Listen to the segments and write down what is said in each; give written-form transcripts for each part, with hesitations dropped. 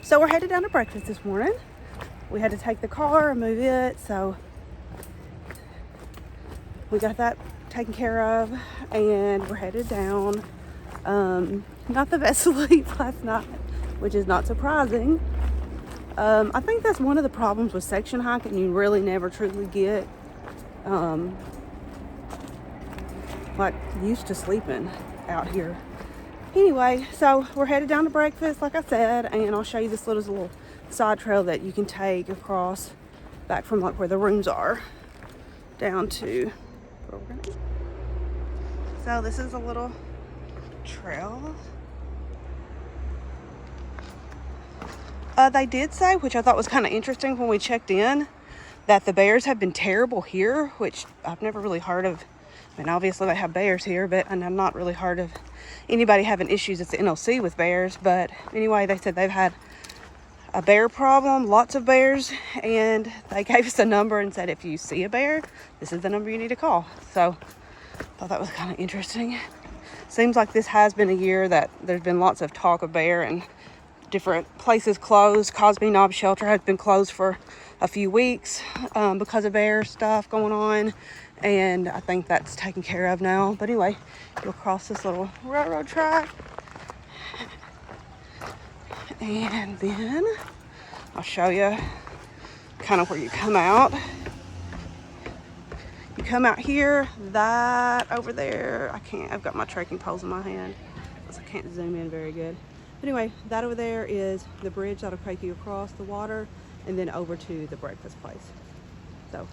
So we're headed down to breakfast this morning. We had to take the car and move it, so we got that taken care of, and we're headed down. Not the best sleep last night, which is not surprising. I think that's one of the problems with section hiking. You really never truly get like used to sleeping out here. Anyway, so we're headed down to breakfast, like I said, and I'll show you this little side trail that you can take across back from like where the rooms are down to where we're gonna eat. So this is a little trail. They did say, which I thought was kind of interesting when we checked in, that the bears have been terrible here, which I've never really heard of. I mean, obviously they have bears here, but I've not really heard of anybody having issues at the NOC with bears. But anyway, they said they've had a bear problem, lots of bears, and they gave us a number and said if you see a bear, this is the number you need to call. So I thought that was kind of interesting. Seems like this has been a year that there's been lots of talk of bear and different places closed. Cosby Knob Shelter has been closed for a few weeks because of bear stuff going on, and I think that's taken care of now. But anyway, you'll cross this little railroad track, and then I'll show you kind of where you come out. You come out here, that over there, I've got my trekking poles in my hand, so I can't zoom in very good. But anyway, that over there is the bridge that'll take you across the water and then over to the breakfast place. So,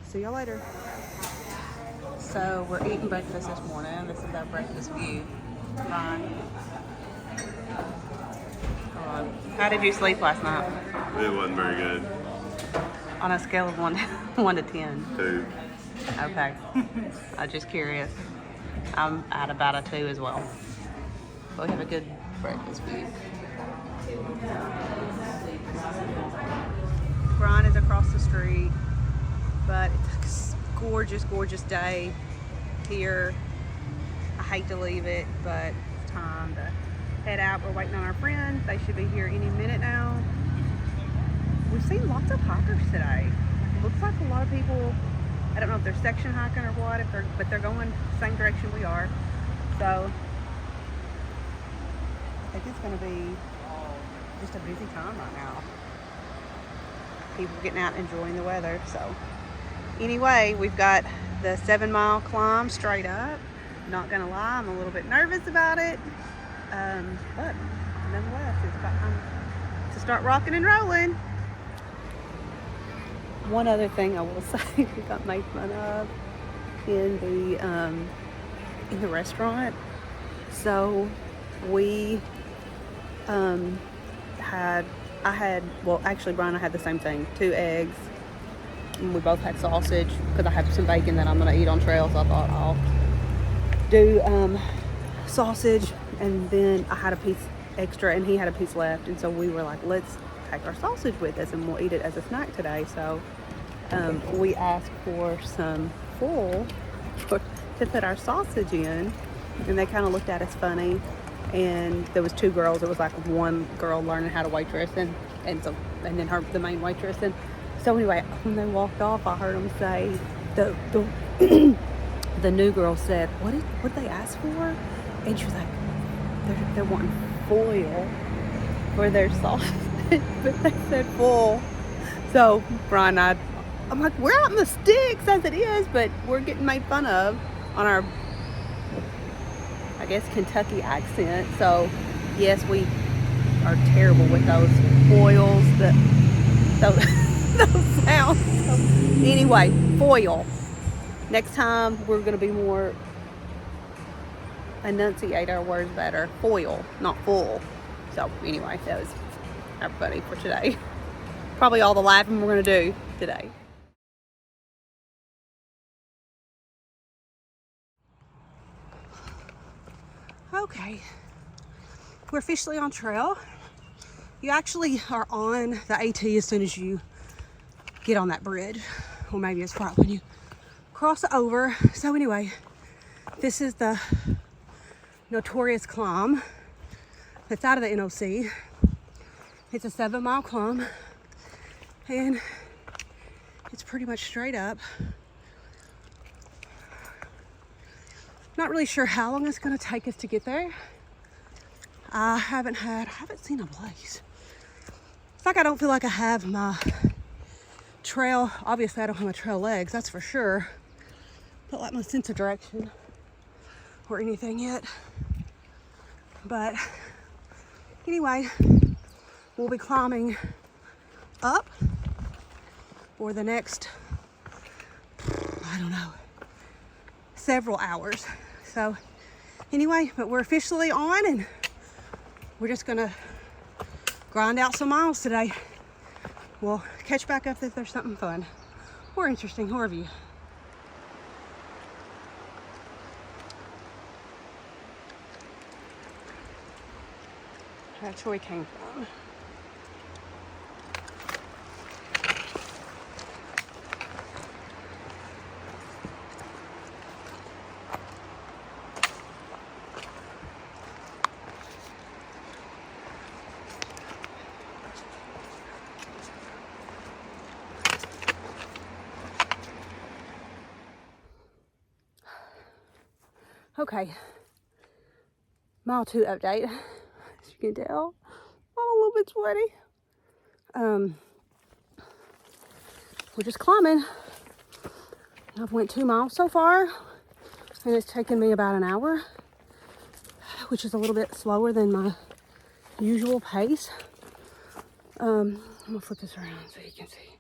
see y'all later. So, we're eating breakfast this morning. This is our breakfast view. Fine. How did you sleep last night? It wasn't very good. On a scale of 1 to 10? 2. Okay. I'm just curious. I'm at about a 2 as well. But we have a good breakfast view. Brian is across the street, but it's a gorgeous, gorgeous day here. I hate to leave it, but it's time to head out. We're waiting on our friends. They should be here any minute now. We've seen lots of hikers today. It looks like a lot of people, I don't know if they're section hiking or what, but they're going the same direction we are. So I think it's going to be just a busy time right now. People getting out and enjoying the weather. So anyway, we've got the 7-mile climb straight up. Not going to lie, I'm a little bit nervous about it. But nonetheless, it's about time to start rocking and rolling. One other thing I will say, we got made fun of in the restaurant. So we actually Brian and I had the same thing, 2 eggs, and we both had sausage because I have some bacon that I'm going to eat on trail, so I thought I'll do sausage, and then I had a piece extra and he had a piece left, and so we were like, let's take our sausage with us and we'll eat it as a snack today. So we asked for some foil to put our sausage in, and they kind of looked at us funny. And there was 2 girls. It was like one girl learning how to waitress, and then the main waitress. And so anyway, when they walked off, I heard them say, the new girl said, what did they ask for? And she was like, they're wanting foil for their sausage, but they said full. So Brian and I'm like, we're out in the sticks as it is, but we're getting made fun of on our, I guess, Kentucky accent. So yes, we are terrible with those foils, those sounds. So, anyway, foil. Next time we're going to be more enunciate our words better. Foil, not full. So anyway, that was everybody for today. Probably all the laughing we're going to do today. Okay, we're officially on trail. You actually are on the AT as soon as you get on that bridge, or maybe it's right when you cross over. So anyway, this is the notorious climb that's out of the NOC. It's a 7-mile climb, and it's pretty much straight up. Not really sure how long it's gonna take us to get there. I haven't seen a place. It's like I don't feel like I have my trail. Obviously I don't have my trail legs, that's for sure. But like my sense of direction or anything yet. But anyway, we'll be climbing up for the next, I don't know, several hours. So anyway, but we're officially on, and we're just gonna grind out some miles today. We'll catch back up if there's something fun or interesting or view. That's where we came from. Okay, mile 2 update. As you can tell, I'm a little bit sweaty. We're just climbing. I've went 2 miles so far, and it's taken me about an hour, which is a little bit slower than my usual pace. I'm gonna flip this around so you can see.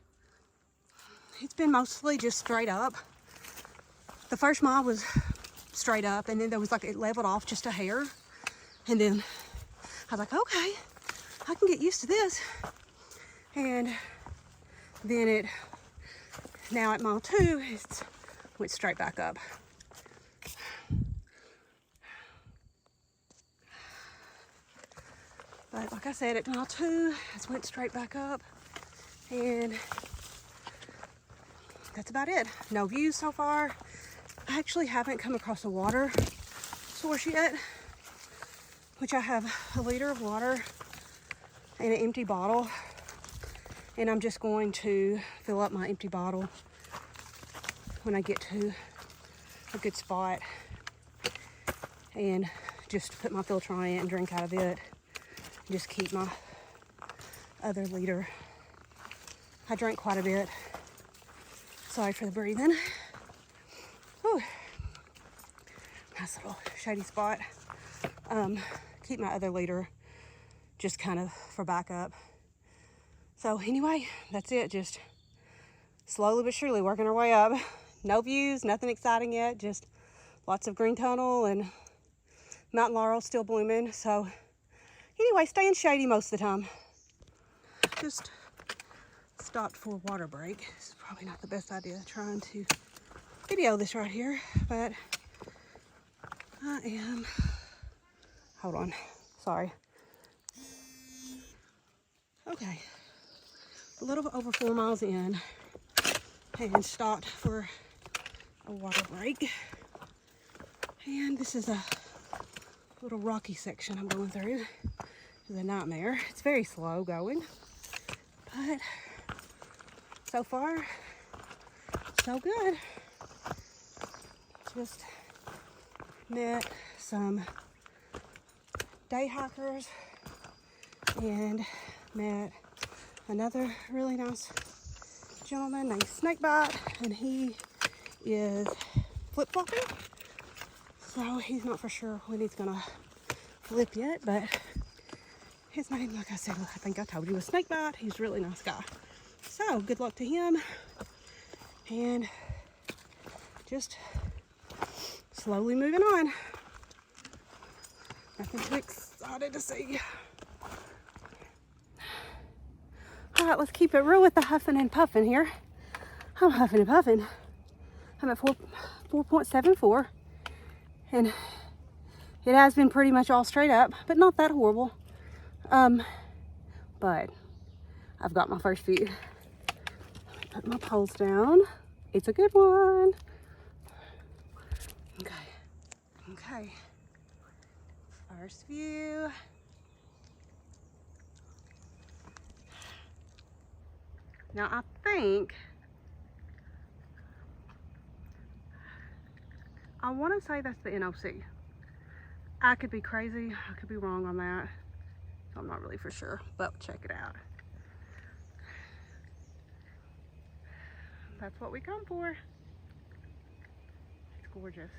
It's been mostly just straight up. The first mile was straight up, and then there was like, it leveled off just a hair, and then I was like, okay, I can get used to this. And then now at mile 2, it went straight back up. But like I said, at mile 2, it went straight back up, and that's about it. No views so far. I actually haven't come across a water source yet, which I have a liter of water and an empty bottle, and I'm just going to fill up my empty bottle when I get to a good spot and just put my filter on it and drink out of it. Just keep my other liter. I drank quite a bit. Sorry for the breathing. Whew. Nice little shady spot. Keep my other liter just kind of for backup. So anyway, that's it. Just slowly but surely working our way up. No views, nothing exciting yet. Just lots of green tunnel and mountain laurel still blooming. So anyway, staying shady most of the time. Just stopped for a water break. This is probably not the best idea trying to video this right here, but I am, hold on, sorry. Okay, a little over 4 miles in, and stopped for a water break. And this is a little rocky section I'm going through. It's a nightmare. It's very slow going, but so far, so good. Just met some day hikers and met another really nice gentleman named Snakebite, and he is flip-flopping. So he's not for sure when he's gonna flip yet, but his name, like I said, I think I told you, was Snakebite. He's a really nice guy. So good luck to him, and just slowly moving on. Nothing too excited to see. All right, let's keep it real with the huffing and puffing here. I'm huffing and puffing. I'm at 4.74, and it has been pretty much all straight up, but not that horrible. But I've got my first view. Let me put my poles down. It's a good one. Okay. First view. Now I think, I want to say that's the NOC. I could be crazy, I could be wrong on that. So I'm not really for sure, but check it out. That's what we come for. It's gorgeous.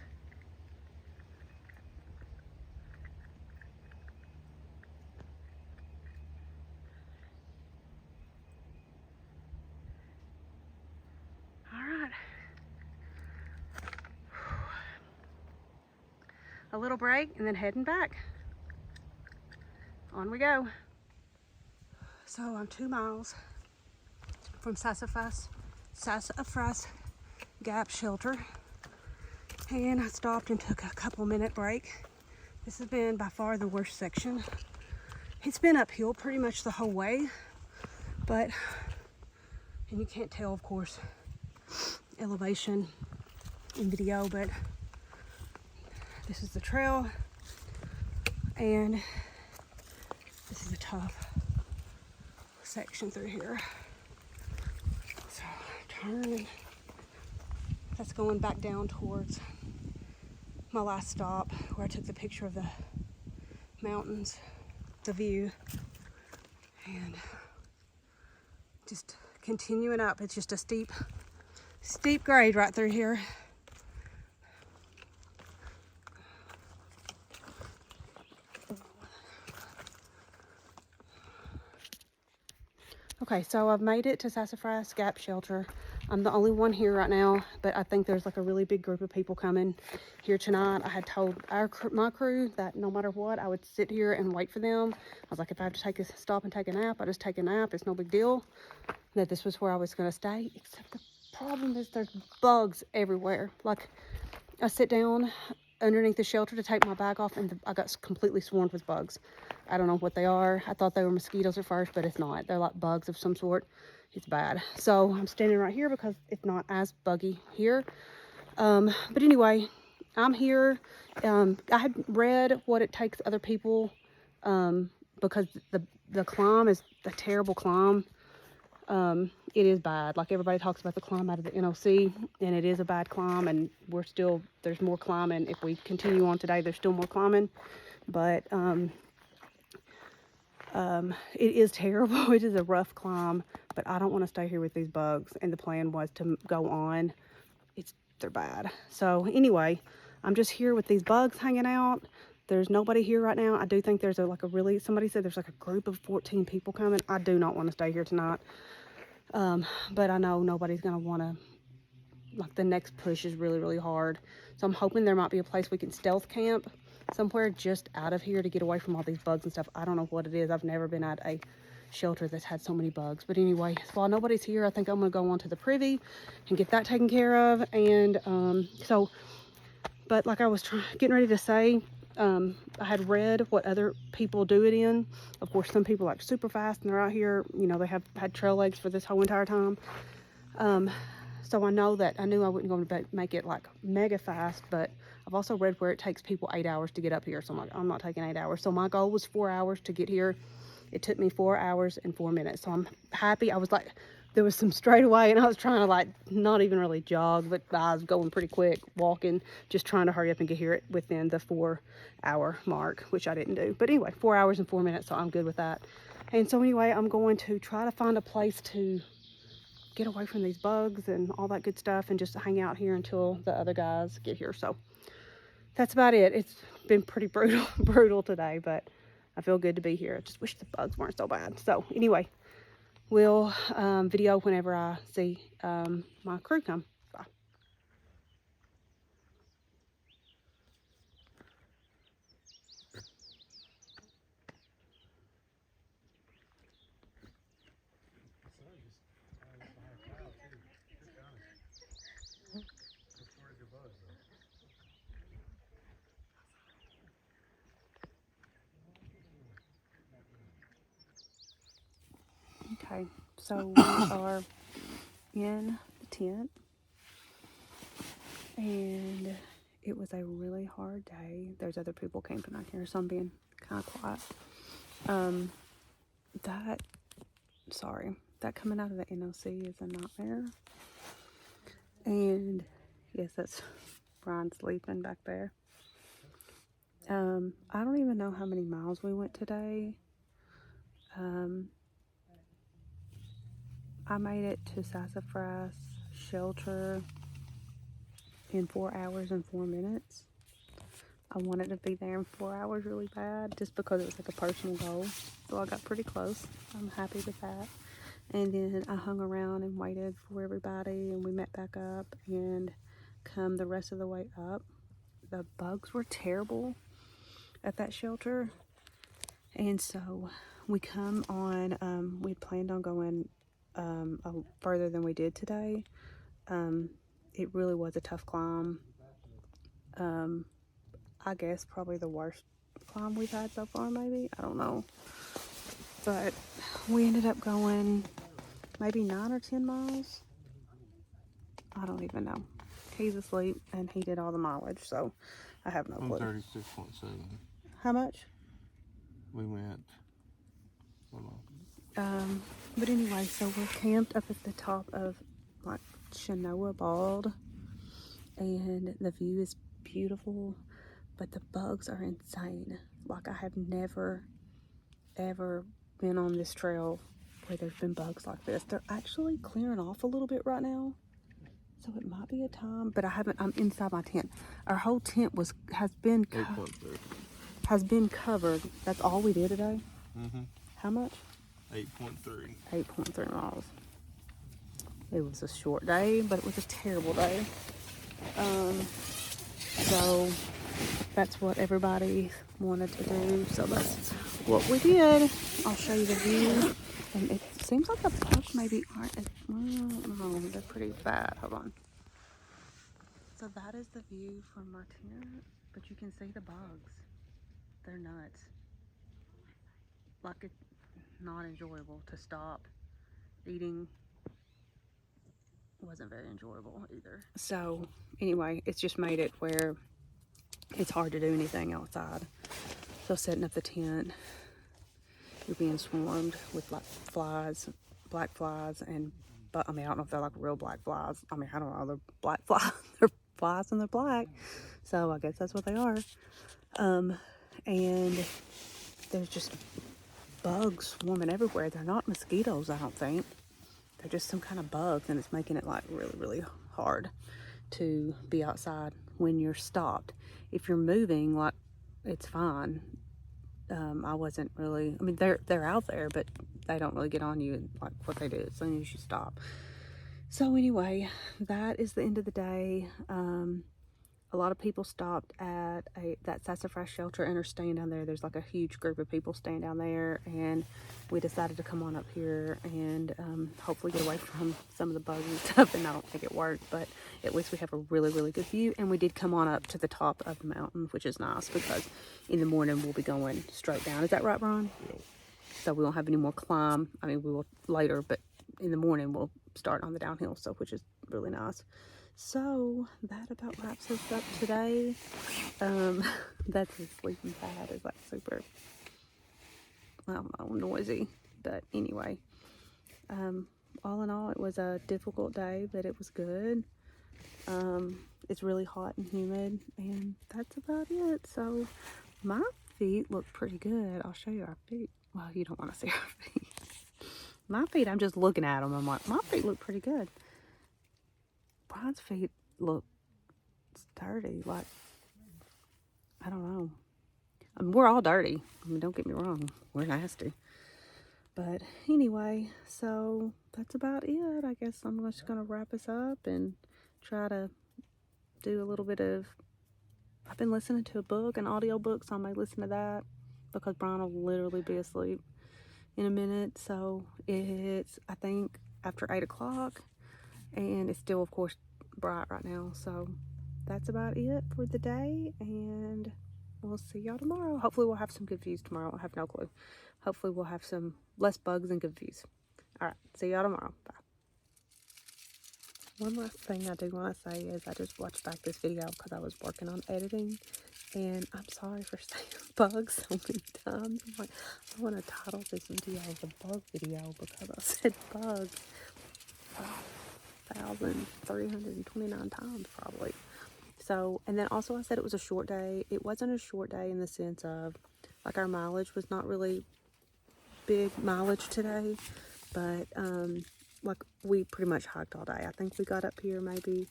All right. A little break and then heading back. On we go. So I'm 2 miles from Sassafras Gap Shelter, and I stopped and took a couple-minute break. This has been by far the worst section. It's been uphill pretty much the whole way, but, and you can't tell, of course, elevation in video, but this is the trail, and this is a tough section through here. So turn, and that's going back down towards my last stop where I took the picture of the mountains, the view, and just continuing up. It's just a steep grade right through here. Okay, so I've made it to Sassafras Gap Shelter. I'm the only one here right now, but I think there's like a really big group of people coming here tonight. I had told my crew that no matter what, I would sit here and wait for them. I was like, if I have to take a stop and take a nap, I just take a nap. It's no big deal. That this was where I was going to stay, except the problem is there's bugs everywhere. Like, I sit down underneath the shelter to take my bag off, and I got completely swarmed with bugs. I don't know what they are. I thought they were mosquitoes at first, but it's not. They're like bugs of some sort. It's bad. So I'm standing right here because it's not as buggy here. But anyway, I'm here. I had read what it takes other people, because the climb is a terrible climb. It is bad. Like, everybody talks about the climb out of the NOC, and it is a bad climb, and there's more climbing. If we continue on today, there's still more climbing, but it is terrible. It is a rough climb, but I don't want to stay here with these bugs, and the plan was to go on. They're bad. So anyway, I'm just here with these bugs hanging out. There's nobody here right now. I do think there's somebody said there's like a group of 14 people coming. I do not want to stay here tonight. But I know nobody's going to want to, like, the next push is really, really hard. So I'm hoping there might be a place we can stealth camp somewhere just out of here to get away from all these bugs and stuff. I don't know what it is. I've never been at a shelter that's had so many bugs. But anyway, while nobody's here, I think I'm going to go on to the privy and get that taken care of. And but like I was getting ready to say, I had read what other people do it in. Of course, some people like super fast and they're out here, they have had trail legs for this whole entire time. So I knew I wouldn't go to make it like mega fast, but I've also read where it takes people 8 hours to get up here. So I'm like, I'm not taking 8 hours. So my goal was 4 hours to get here. It took me 4 hours and 4 minutes. So I'm happy. I was like, there was some straightaway, and I was trying to, like, not even really jog, but I was going pretty quick, walking, just trying to hurry up and get here within the 4 hour mark, which I didn't do. But anyway, 4 hours and 4 minutes, so I'm good with that. And so anyway, I'm going to try to find a place to get away from these bugs and all that good stuff and just hang out here until the other guys get here. So that's about it. It's been pretty brutal today, but I feel good to be here. I just wish the bugs weren't so bad. So anyway, we'll video whenever I see my crew come. Bye. Okay, so we are in the tent, and it was a really hard day. There's other people camping out here, so I'm being kind of quiet. Sorry, that coming out of the NOC is a nightmare. And yes, that's Brian sleeping back there. I don't even know how many miles we went today. I made it to Sassafras Shelter in 4 hours and 4 minutes. I wanted to be there in 4 hours really bad, just because it was like a personal goal. So I got pretty close. I'm happy with that. And then I hung around and waited for everybody, and we met back up. And come the rest of the way up, the bugs were terrible at that shelter. And so we come on, we planned on going further than we did today. It really was a tough climb. I guess probably the worst climb we've had so far, maybe. I don't know. But we ended up going maybe 9 or 10 miles. I don't even know. He's asleep and he did all the mileage, so I have no clue. 36.7. How much? We went. But anyway, so we're camped up at the top of like NOC-Cheoah Bald, and the view is beautiful, but the bugs are insane. Like, I have never ever been on this trail where there's been bugs like this. They're actually clearing off a little bit right now, so it might be a time, but I'm inside my tent. Our whole tent has been covered. That's all we did today. How much? 8.3. 8.3 miles. It was a short day, but it was a terrible day. So that's what everybody wanted to do. So that's what we did. I'll show you the view. And it seems like the bugs maybe aren't as, no, they're pretty bad. Hold on. So that is the view from our tent, but you can see the bugs. They're nuts. Like, it's not enjoyable to stop. Eating wasn't very enjoyable either. So anyway, it's just made it where it's hard to do anything outside. So setting up the tent, you're being swarmed with like flies, black flies, and I mean, I don't know if they're like real black flies. I mean, I don't know, they're black flies. They're flies and they're black, so I guess that's what they are. And there's just bugs swarming everywhere. They're not mosquitoes, I don't think. They're just some kind of bugs, and it's making it like really, really hard to be outside when you're stopped. If you're moving, like, it's fine. I wasn't really, I mean, they're out there, but they don't really get on you like what they do as soon as you stop. So anyway, that is the end of the day. A lot of people stopped at that Sassafras shelter and are staying down there. There's like a huge group of people staying down there, and we decided to come on up here and hopefully get away from some of the bugs and stuff. And I don't think it worked, but at least we have a really, really good view. And we did come on up to the top of the mountain, which is nice because in the morning we'll be going straight down. Is that right, Brian? Yep. So we won't have any more climb. I mean, we will later, but in the morning we'll start on the downhill, so which is really nice. So that about wraps us up today. That's his sleeping pad. Is like super, I don't know, noisy. But anyway, all in all, it was a difficult day, but it was good. It's really hot and humid, and that's about it. So my feet look pretty good. I'll show you our feet. Well, you don't want to see our feet. My feet, I'm just looking at them. I'm like, my feet look pretty good. Brian's feet look dirty. Like, I don't know. I mean, we're all dirty. I mean, don't get me wrong. We're nasty. But anyway, so that's about it. I guess I'm just going to wrap us up and try to do a little bit of, I've been listening to a book, an audio book, so I may listen to that because Brian will literally be asleep in a minute. So it's, I think, after 8 o'clock. And it's still, of course, bright right now. So that's about it for the day. And we'll see y'all tomorrow. Hopefully we'll have some good views tomorrow. I have no clue. Hopefully we'll have some less bugs and good views. All right. See y'all tomorrow. Bye. One last thing I do want to say is I just watched back this video because I was working on editing, and I'm sorry for saying bugs so many times. I'm like, I want to title this video the bug video because I said bugs 1,329 times probably. So, and then also I said it was a short day. It wasn't a short day in the sense of, like, our mileage was not really big mileage today, but like, we pretty much hiked all day. I think we got up here maybe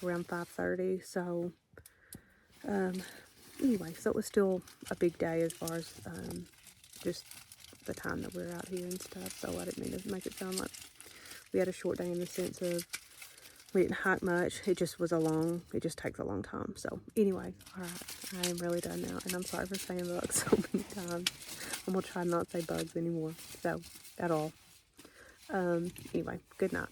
around 5:30. So anyway, so it was still a big day as far as just the time that we were out here and stuff. So I didn't mean to make it sound like we had a short day in the sense of we didn't hike much. It just it just takes a long time. So anyway, all right, I am really done now, and I'm sorry for saying bugs so many times. I'm gonna try not to say bugs anymore, so at all. Anyway, good night.